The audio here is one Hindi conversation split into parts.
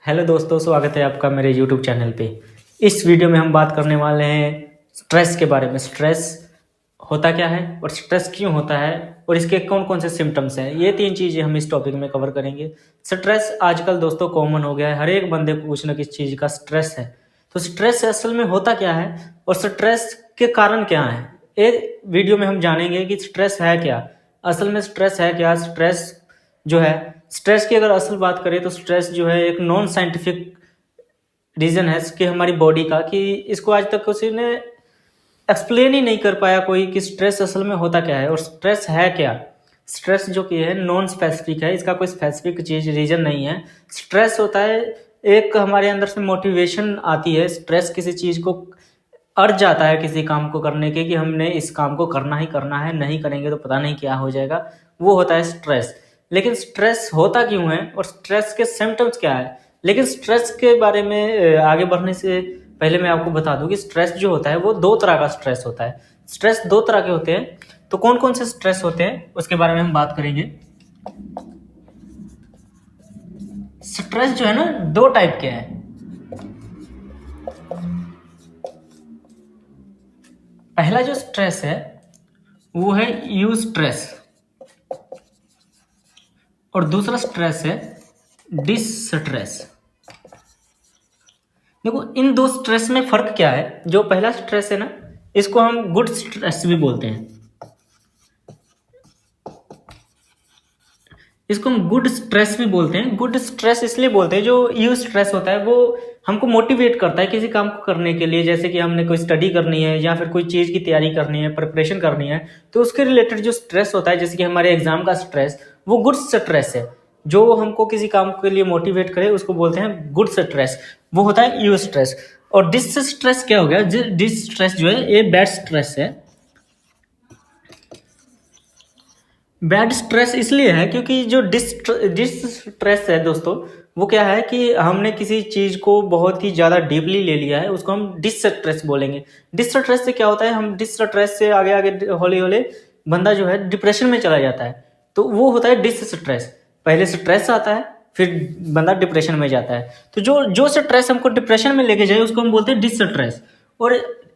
हेलो दोस्तों, स्वागत है आपका मेरे यूट्यूब चैनल पे। इस वीडियो में हम बात करने वाले हैं स्ट्रेस के बारे में। स्ट्रेस होता क्या है और स्ट्रेस क्यों होता है और इसके कौन कौन से सिम्टम्स हैं, ये तीन चीज़ें हम इस टॉपिक में कवर करेंगे। स्ट्रेस आजकल दोस्तों कॉमन हो गया है, हर एक बंदे को कुछ ना किसी चीज़ का स्ट्रेस है। तो स्ट्रेस असल में होता क्या है और स्ट्रेस के कारण क्या है, ये वीडियो में हम जानेंगे कि स्ट्रेस है क्या, असल में स्ट्रेस है क्या। स्ट्रेस जो है, स्ट्रेस की अगर असल बात करें तो स्ट्रेस जो है एक नॉन साइंटिफिक रीज़न है कि हमारी बॉडी का, कि इसको आज तक किसी ने एक्सप्लेन ही नहीं कर पाया कोई कि स्ट्रेस असल में होता क्या है और स्ट्रेस है क्या। स्ट्रेस जो कि है नॉन स्पेसिफिक है, इसका कोई स्पेसिफिक चीज़ रीज़न नहीं है। स्ट्रेस होता है एक हमारे अंदर से मोटिवेशन आती है, स्ट्रेस किसी चीज़ को अर्ज जाता है किसी काम को करने के कि हमने इस काम को करना ही करना है, नहीं करेंगे तो पता नहीं क्या हो जाएगा, वो होता है स्ट्रेस। लेकिन स्ट्रेस होता क्यों है और स्ट्रेस के सिम्टम्स क्या है। लेकिन स्ट्रेस के बारे में आगे बढ़ने से पहले मैं आपको बता दूं कि स्ट्रेस जो होता है वो दो तरह का स्ट्रेस होता है। स्ट्रेस दो तरह के होते हैं, तो कौन कौन से स्ट्रेस होते हैं उसके बारे में हम बात करेंगे। स्ट्रेस जो है ना, दो टाइप के हैं। पहला जो स्ट्रेस है वो है यू स्ट्रेस और दूसरा स्ट्रेस है डिस्ट्रेस। देखो इन दो स्ट्रेस में फर्क क्या है। जो पहला स्ट्रेस है ना, इसको हम गुड स्ट्रेस भी बोलते हैं। इसको हम गुड स्ट्रेस भी बोलते हैं। गुड स्ट्रेस इसलिए बोलते हैं, जो यू स्ट्रेस होता है वो हमको मोटिवेट करता है किसी काम को करने के लिए। जैसे कि हमने कोई स्टडी करनी है या फिर कोई चीज़ की तैयारी करनी है, प्रिपरेशन करनी है, तो उसके रिलेटेड जो स्ट्रेस होता है, जैसे कि हमारे एग्जाम का स्ट्रेस, वो गुड स्ट्रेस है। जो हमको किसी काम के लिए मोटिवेट करे उसको बोलते हैं गुड स्ट्रेस, वो होता है यू स्ट्रेस। और डिस स्ट्रेस क्या हो गया, डिस स्ट्रेस जो है ये बैड स्ट्रेस है। बैड स्ट्रेस इसलिए है क्योंकि जो डिस्ट्रेस है दोस्तों, वो क्या है कि हमने किसी चीज़ को बहुत ही ज़्यादा डीपली ले लिया है, उसको हम डिस्ट्रेस बोलेंगे। डिस्ट्रेस से क्या होता है, हम डिस्ट्रेस से आगे आगे हौले हौले बंदा जो है डिप्रेशन में चला जाता है, तो वो होता है डिस्ट्रेस। पहले स्ट्रेस आता है फिर बंदा डिप्रेशन में जाता है। तो जो जो स्ट्रेस हमको डिप्रेशन में लेके जाए उसको हम बोलते हैं डिस्ट्रेस। और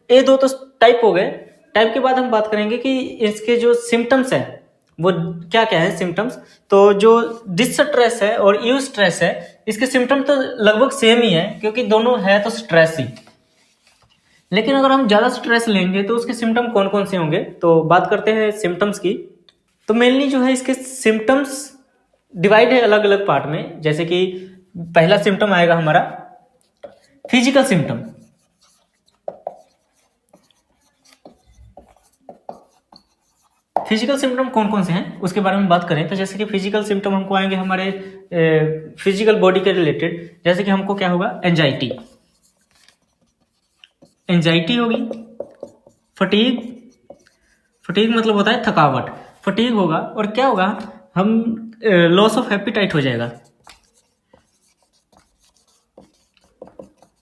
ये दो तो टाइप हो गए। टाइप के बाद हम बात करेंगे कि इसके जो सिम्टम्स है वो क्या क्या है सिम्टम्स। तो जो डिस्ट्रेस है और यू स्ट्रेस है, इसके सिम्टम तो लगभग सेम ही है क्योंकि दोनों है तो स्ट्रेस ही। लेकिन अगर हम ज़्यादा स्ट्रेस लेंगे तो उसके सिम्टम कौन कौन से होंगे, तो बात करते हैं सिम्टम्स की। तो मेनली जो है इसके सिम्टम्स डिवाइड है अलग अलग पार्ट में। जैसे कि पहला सिम्टम आएगा हमारा फिजिकल सिम्टम। फिजिकल सिम्टम कौन कौन से हैं उसके बारे में बात करें तो जैसे कि फिजिकल सिम्टम हमको आएंगे हमारे फिजिकल बॉडी के रिलेटेड। जैसे कि हमको क्या होगा, एंजाइटी, एंजाइटी होगी। फटीग, फटीग मतलब होता है थकावट, फटीग होगा। और क्या होगा, हम लॉस ऑफ एपिटाइट हो जाएगा।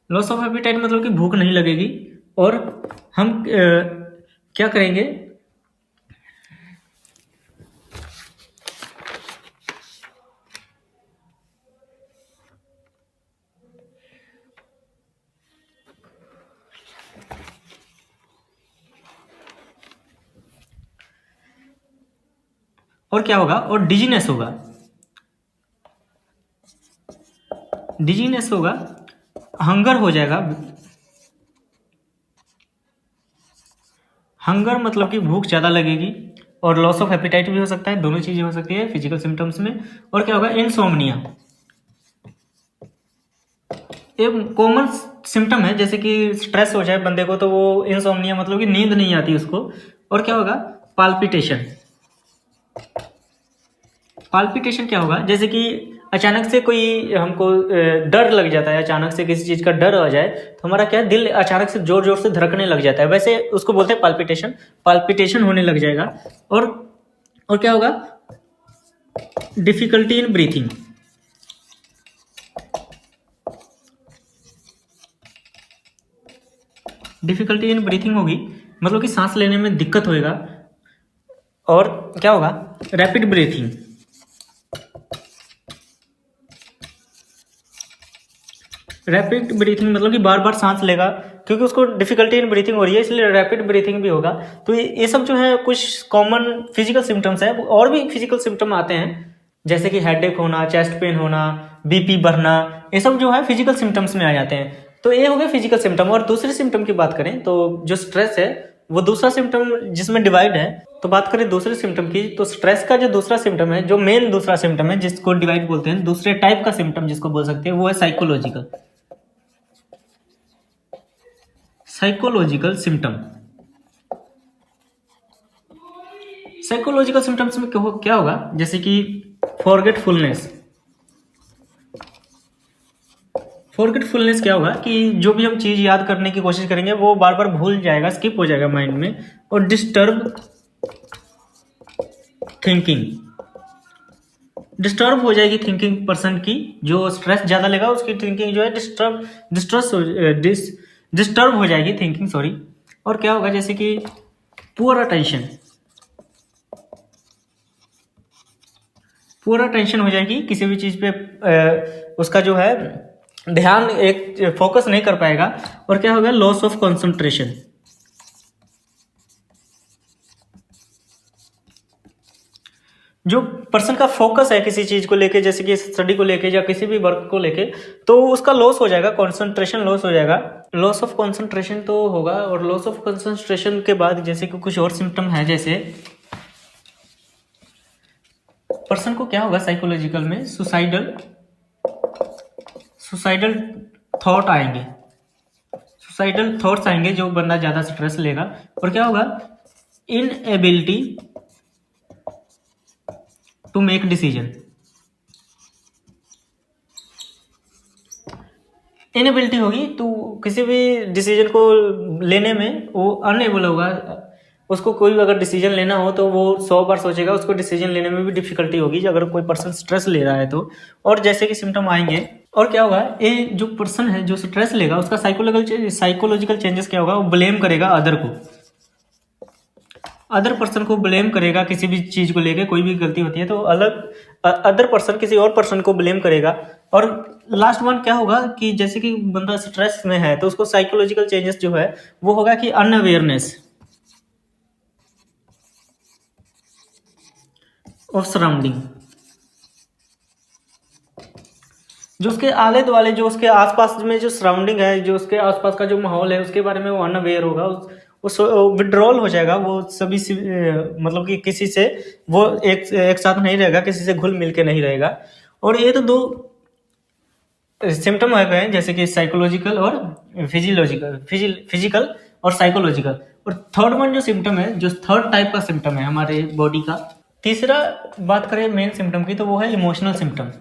लॉस ऑफ एपिटाइट मतलब कि भूख नहीं लगेगी। और हम क्या करेंगे, और क्या होगा, और डिजीनेस होगा। डिजीनेस होगा, हंगर हो जाएगा। हंगर मतलब कि भूख ज़्यादा लगेगी। और लॉस ऑफ एपिटाइट भी हो सकता है, दोनों चीज़ें हो सकती है फिजिकल सिम्टम्स में। और क्या होगा, इनसोम्निया, एक कॉमन सिम्टम है। जैसे कि स्ट्रेस हो जाए बंदे को तो वो इनसोम्निया मतलब कि नींद नहीं आती उसको। और क्या होगा, पाल्पिटेशन। पाल्पिटेशन क्या होगा, जैसे कि अचानक से कोई हमको डर लग जाता है, अचानक से किसी चीज़ का डर आ जाए तो हमारा क्या है, दिल अचानक से जोर जोर से धड़कने लग जाता है, वैसे उसको बोलते हैं पाल्पिटेशन। पाल्पिटेशन होने लग जाएगा। और क्या होगा, difficulty in breathing. Difficulty in breathing होगी, मतलब कि सांस लेने में दिक्कत होएगा। और क्या होगा, रैपिड ब्रीथिंग। रैपिड ब्रीथिंग मतलब कि बार बार सांस लेगा, क्योंकि उसको डिफिकल्टी इन ब्रीथिंग हो रही है, इसलिए रैपिड ब्रीथिंग भी होगा। तो ये सब जो है कुछ कॉमन फिजिकल सिम्टम्स है। और भी फिजिकल सिम्टम आते हैं, जैसे कि हेडेक होना, चेस्ट पेन होना, बीपी बढ़ना, ये सब जो है फिजिकल सिम्टम्स में आ जाते हैं। तो ये हो गया फिजिकल सिम्टम। और दूसरे सिम्टम की बात करें तो जो स्ट्रेस है वो दूसरा सिम्टम जिसमें डिवाइड है। तो बात करें दूसरे सिम्टम की, तो स्ट्रेस का जो दूसरा सिम्टम है, जो मेन दूसरा सिम्टम है जिसको डिवाइड बोलते हैं, दूसरे टाइप का सिम्टम जिसको बोल सकते हैं, वो है psychological. Psychological symptom, psychological symptoms में क्या होगा, जैसे कि फॉरगेटफुलनेस। फॉरगेटफुलनेस क्या होगा कि जो भी हम चीज याद करने की कोशिश करेंगे वो बार बार भूल जाएगा, स्किप हो जाएगा माइंड में। और डिस्टर्ब थिंकिंग, डिस्टर्ब हो जाएगी थिंकिंग पर्सन की। जो स्ट्रेस ज्यादा लेगा उसकी थिंकिंग जो है डिस्टर्ब हो जाएगी थिंकिंग, सॉरी। और क्या होगा, जैसे कि पुअर अटेंशन, पूरा टेंशन हो जाएगी किसी भी चीज पे, उसका जो है ध्यान एक फोकस नहीं कर पाएगा। और क्या होगा, लॉस ऑफ कंसंट्रेशन। जो पर्सन का फोकस है किसी चीज को लेके, जैसे कि स्टडी को लेके या किसी भी वर्क को लेके, तो उसका लॉस हो जाएगा, कंसंट्रेशन लॉस हो जाएगा। लॉस ऑफ कंसंट्रेशन तो होगा। और लॉस ऑफ कंसंट्रेशन के बाद जैसे कि कुछ और सिम्टम है, जैसे पर्सन को क्या होगा साइकोलॉजिकल में, सुसाइडल थॉट आएंगे, सुसाइडल थॉट्स आएंगे जो बंदा ज्यादा स्ट्रेस लेगा। और क्या होगा, inability to make decision, inability होगी तो किसी भी डिसीजन को लेने में वो अनएबल होगा। उसको कोई भी अगर डिसीजन लेना हो तो वो 100 बार सोचेगा, उसको डिसीजन लेने में भी डिफिकल्टी होगी अगर कोई पर्सन स्ट्रेस ले रहा है तो। और जैसे कि सिम्टम आएंगे। और क्या होगा, ये जो पर्सन है जो स्ट्रेस लेगा उसका साइकोलॉजिकल चेंजेस क्या होगा, वो ब्लेम करेगा अदर को, अदर पर्सन को ब्लेम करेगा किसी भी चीज को लेके। कोई भी गलती होती है तो अदर पर्सन किसी और पर्सन को ब्लेम करेगा। और लास्ट वन क्या होगा कि जैसे कि बंदा स्ट्रेस में है तो उसको साइकोलॉजिकल चेंजेस जो है वो होगा कि अनअवेयरनेस ऑफ सराउंडिंग, जो उसके आले दुआले, जो उसके आसपास में जो सराउंडिंग है, जो उसके आसपास का जो माहौल है उसके बारे में वो अनअवेयर होगा। उस विड्रॉल हो जाएगा वो सभी मतलब कि किसी से वो एक साथ नहीं रहेगा, किसी से घुल मिल के नहीं रहेगा। और ये तो दो सिम्टम आ गए जैसे कि साइकोलॉजिकल और फिजिकल और साइकोलॉजिकल। और थर्ड वन जो सिम्टम है, जो थर्ड टाइप का सिम्टम है हमारे बॉडी का, तीसरा बात करें मेन सिम्टम की तो वो है इमोशनल सिम्टम।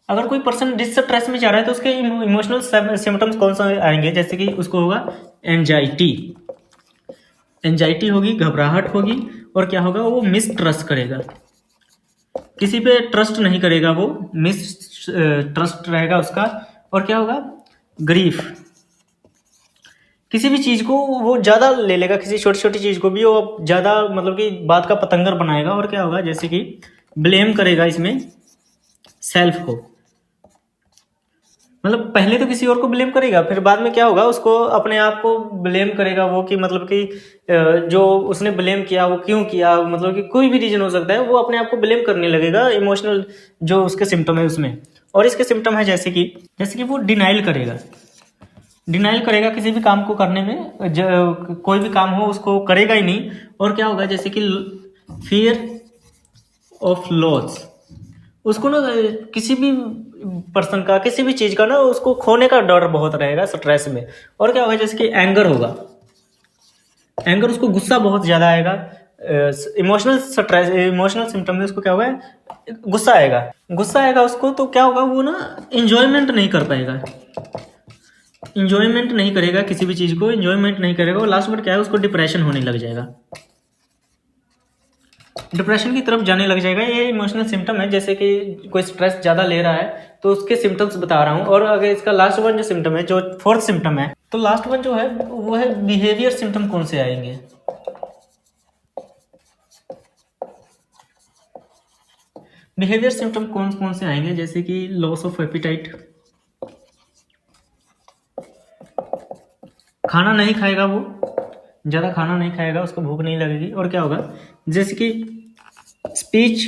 अगर कोई पर्सन डिस्ट्रेस में जा रहा है तो उसके इमोशनल सिम्टम्स कौन सा आएंगे, जैसे कि उसको होगा एंजाइटी होगी, घबराहट होगी। और क्या होगा, वो मिसट्रस्ट करेगा, किसी पे ट्रस्ट नहीं करेगा, वो मिसट्रस्ट रहेगा उसका। और क्या होगा, ग्रीफ, किसी भी चीज को वो ज्यादा ले लेगा, किसी छोटी छोटी चीज को भी वो ज्यादा मतलब कि बात का पतंगर बनाएगा। और क्या होगा, जैसे कि ब्लेम करेगा इसमें सेल्फ को, मतलब पहले तो किसी और को ब्लेम करेगा, फिर बाद में क्या होगा उसको अपने आप को ब्लेम करेगा वो, कि मतलब कि जो उसने ब्लेम किया वो क्यों किया, मतलब कि कोई भी रीजन हो सकता है, वो अपने आप को ब्लेम करने लगेगा इमोशनल जो उसके सिम्टम है उसमें। और इसके सिम्टम है जैसे कि वो डिनाइल करेगा किसी भी काम को करने में, कोई भी काम हो उसको करेगा ही नहीं। और क्या होगा, जैसे कि फियर ऑफ लॉस, उसको ना किसी भी पर्सन का, किसी भी चीज का ना उसको खोने का डर बहुत रहेगा स्ट्रेस में। और क्या होगा, जैसे कि एंगर होगा, एंगर उसको गुस्सा बहुत ज्यादा आएगा। इमोशनल सिम्टम में उसको क्या होगा, गुस्सा आएगा उसको। तो क्या होगा, वो ना इंजॉयमेंट नहीं कर पाएगा, इंजॉयमेंट नहीं करेगा किसी भी चीज को, इंजॉयमेंट नहीं करेगा। और लास्ट में क्या है, उसको डिप्रेशन होने लग जाएगा, डिप्रेशन की तरफ जाने लग जाएगा। ये इमोशनल सिम्टम है, जैसे कि कोई स्ट्रेस ज्यादा ले रहा है तो उसके सिम्टम्स बता रहा हूँ। और अगर इसका लास्ट वन जो सिम्टम है, जो फोर्थ सिम्टम है, तो लास्ट वन जो है वो है बिहेवियर सिम्टम। कौन से आएंगे, बिहेवियर सिम्टम कौन कौन से आएंगे, जैसे कि लॉस ऑफ एपिटाइट, खाना नहीं खाएगा, वो ज़्यादा खाना नहीं खाएगा, उसको भूख नहीं लगेगी। और क्या होगा, जैसे कि स्पीच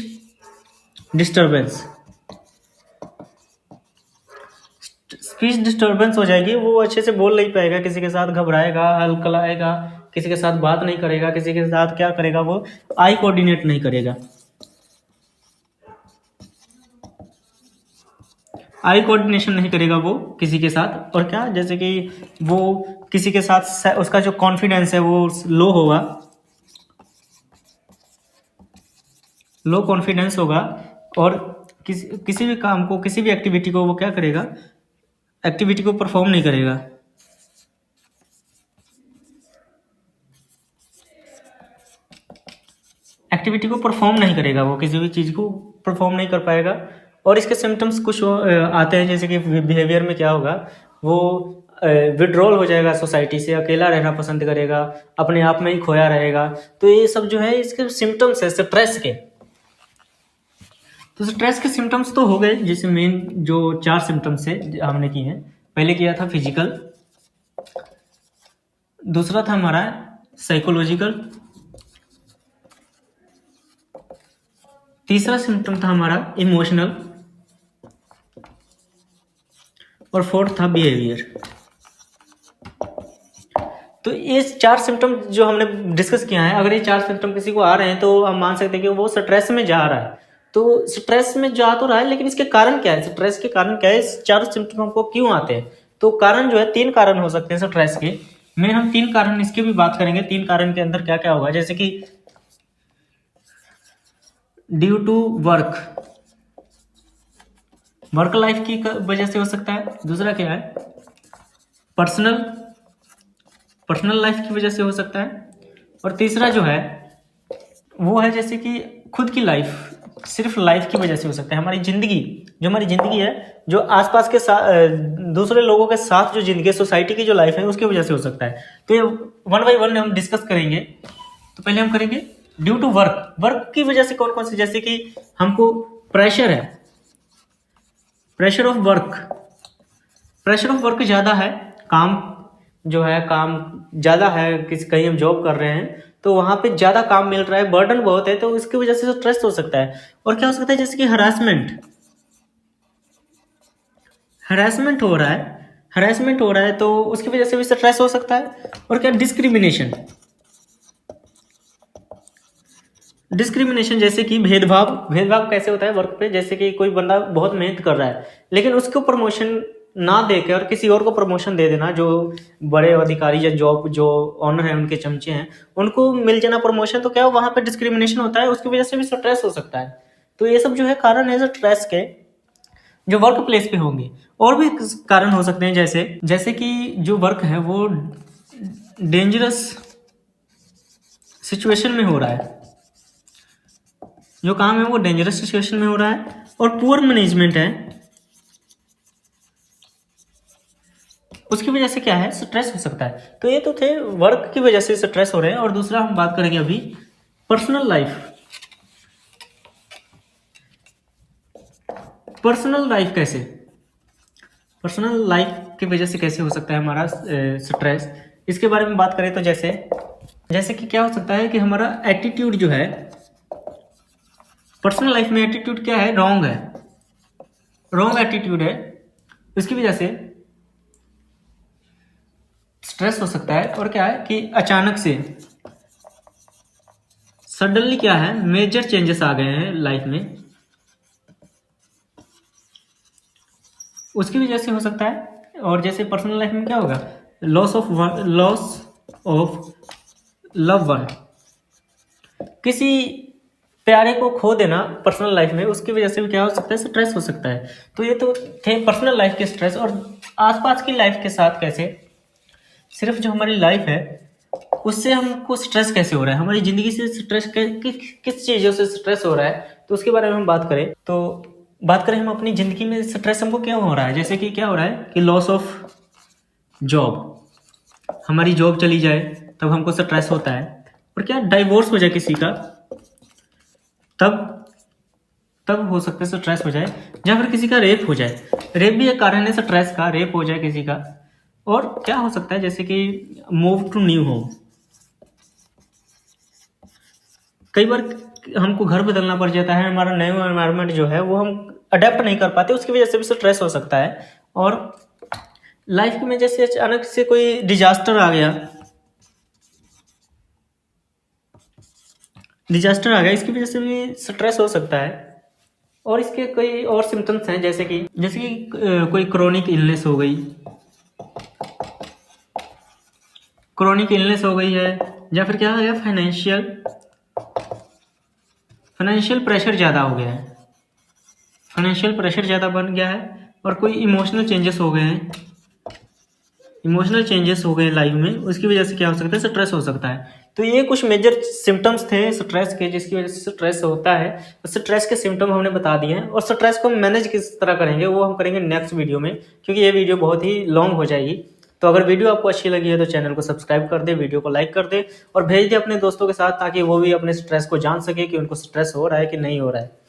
डिस्टर्बेंस, स्पीच डिस्टर्बेंस हो जाएगी, वो अच्छे से बोल नहीं पाएगा, किसी के साथ घबराएगा, हल्कलाएगा, किसी के साथ बात नहीं करेगा, किसी के साथ क्या करेगा, वो आई कोऑर्डिनेट नहीं करेगा, आई कोऑर्डिनेशन नहीं करेगा वो किसी के साथ। और क्या, जैसे कि वो किसी के साथ उसका जो कॉन्फिडेंस है वो लो होगा, लो कॉन्फिडेंस होगा, और किसी भी काम को, किसी भी एक्टिविटी को वो क्या करेगा, एक्टिविटी को परफॉर्म नहीं करेगा। एक्टिविटी को परफॉर्म नहीं करेगा, वो किसी भी चीज़ को परफॉर्म नहीं कर पाएगा। और इसके सिम्टम्स कुछ आते हैं, जैसे कि बिहेवियर में क्या होगा, वो विड्रॉल हो जाएगा सोसाइटी से, अकेला रहना पसंद करेगा, अपने आप में ही खोया रहेगा। तो ये सब जो है इसके सिम्टम्स है स्ट्रेस के। तो स्ट्रेस के सिम्टम्स तो हो गए, जैसे मेन जो 4 सिम्टम्स है हमने किए हैं। पहले किया था फिजिकल, दूसरा था हमारा साइकोलॉजिकल, तीसरा सिम्टम था हमारा इमोशनल, और फोर्थ था बिहेवियर। तो ये 4 सिम्टम जो हमने डिस्कस किया है, अगर ये 4 सिम्टम किसी को आ रहे हैं तो हम मान सकते हैं कि वो स्ट्रेस में जा रहा है। तो स्ट्रेस में जा तो रहा है, लेकिन इसके कारण क्या है, स्ट्रेस के कारण क्या है, इस 4 सिम्टम को क्यों आते हैं? तो कारण जो है 3 कारण हो सकते हैं स्ट्रेस के। में हम 3 कारण इसके भी बात करेंगे। 3 कारण के अंदर क्या क्या होगा, जैसे कि ड्यू टू वर्क लाइफ की वजह से हो सकता है। दूसरा क्या है, पर्सनल लाइफ की वजह से हो सकता है। और तीसरा जो है वो है जैसे कि खुद की लाइफ, सिर्फ लाइफ की वजह से हो सकता है। हमारी जिंदगी है, जो आसपास के साथ, दूसरे लोगों के साथ जो जिंदगी, सोसाइटी की जो लाइफ है, उसकी वजह से हो सकता है। तो ये 1 बाय 1 हम डिस्कस करेंगे। तो पहले हम करेंगे ड्यू टू वर्क की वजह से कौन कौन से, जैसे कि हमको प्रेशर है, प्रेशर ऑफ वर्क ज़्यादा है, काम ज़्यादा है, कहीं हम जॉब कर रहे हैं तो वहाँ पे ज़्यादा काम मिल रहा है, बर्डन बहुत है, तो उसकी वजह से स्ट्रेस हो सकता है। और क्या हो सकता है, जैसे कि हरासमेंट हो रहा है, तो उसकी वजह से भी स्ट्रेस हो सकता है। और क्या, डिस्क्रिमिनेशन, जैसे कि भेदभाव कैसे होता है वर्क पे, जैसे कि कोई बंदा बहुत मेहनत कर रहा है लेकिन उसको प्रमोशन ना देकर और किसी और को प्रमोशन दे देना, जो बड़े अधिकारी या जॉब जो ऑनर है, उनके चमचे हैं, उनको मिल जाना प्रमोशन, तो क्या वहाँ पे डिस्क्रिमिनेशन होता है, उसकी वजह से भी स्ट्रेस हो सकता है। तो ये सब जो है कारण है स्ट्रेस के, जो वर्क प्लेस पे होंगे। और भी कारण हो सकते हैं, जैसे कि जो वर्क है वो डेंजरस सिचुएशन में हो रहा है, जो काम है वो डेंजरस सिचुएशन में हो रहा है। और पुअर मैनेजमेंट है, उसकी वजह से क्या है, स्ट्रेस हो सकता है। तो ये तो थे वर्क की वजह से स्ट्रेस हो रहे हैं। और दूसरा हम बात करेंगे अभी पर्सनल लाइफ पर्सनल लाइफ की वजह से कैसे हो सकता है हमारा स्ट्रेस। इसके बारे में बात करें तो जैसे कि क्या हो सकता है कि हमारा एटीट्यूड जो है, पर्सनल लाइफ में एटीट्यूड क्या है, रॉन्ग एटीट्यूड है, उसकी वजह से स्ट्रेस हो सकता है। और क्या है कि अचानक से सडनली क्या है, मेजर चेंजेस आ गए हैं लाइफ में, उसकी वजह से हो सकता है। और जैसे पर्सनल लाइफ में क्या होगा, लॉस ऑफ लव वन, किसी प्यारे को खो देना पर्सनल लाइफ में, उसकी वजह से भी क्या हो सकता है, स्ट्रेस हो सकता है। तो ये तो थे पर्सनल लाइफ के स्ट्रेस। और आसपास की लाइफ के साथ कैसे, सिर्फ जो हमारी लाइफ है उससे हमको स्ट्रेस कैसे हो रहा है, हमारी जिंदगी से स्ट्रेस किस चीज़ों से स्ट्रेस हो रहा है, तो उसके बारे में हम बात करें हम अपनी ज़िंदगी में स्ट्रेस हमको क्यों हो रहा है। जैसे कि क्या हो रहा है कि लॉस ऑफ जॉब, हमारी जॉब चली जाए तब हमको स्ट्रेस होता है। और क्या, डाइवोर्स हो जाए किसी का, तब तब हो सकता है स्ट्रेस हो जाए, या फिर किसी का रेप हो जाए। रेप भी एक कारण है स्ट्रेस का, रेप हो जाए किसी का। और क्या हो सकता है, जैसे कि मूव टू न्यू होम, कई बार हमको घर बदलना पड़ जाता है, हमारा नया एनवायरनमेंट जो है वो हम अडेप्ट नहीं कर पाते, उसकी वजह से भी स्ट्रेस हो सकता है। और लाइफ में जैसे अचानक से कोई डिजास्टर आ गया, इसकी वजह से भी स्ट्रेस हो सकता है। और इसके कई और सिम्टम्स हैं, जैसे कि कोई क्रोनिक इलनेस हो गई, है, या फिर क्या हो गया, फाइनेंशियल प्रेशर ज़्यादा हो गया है, फाइनेंशियल प्रेशर ज़्यादा बन गया है, और कोई इमोशनल चेंजेस हो गए हैं, लाइफ में, उसकी वजह से क्या हो सकता है, स्ट्रेस हो सकता है। तो ये कुछ मेजर सिम्टम्स थे स्ट्रेस के, जिसकी वजह से स्ट्रेस होता है। स्ट्रेस के सिम्टम हमने बता दिए हैं, और स्ट्रेस को मैनेज किस तरह करेंगे वो हम करेंगे नेक्स्ट वीडियो में, क्योंकि ये वीडियो बहुत ही लॉन्ग हो जाएगी। तो अगर वीडियो आपको अच्छी लगी है तो चैनल को सब्सक्राइब कर दे, वीडियो को लाइक कर दे, और भेज दे अपने दोस्तों के साथ, ताकि वो भी अपने स्ट्रेस को जान सके कि उनको स्ट्रेस हो रहा है कि नहीं हो रहा है।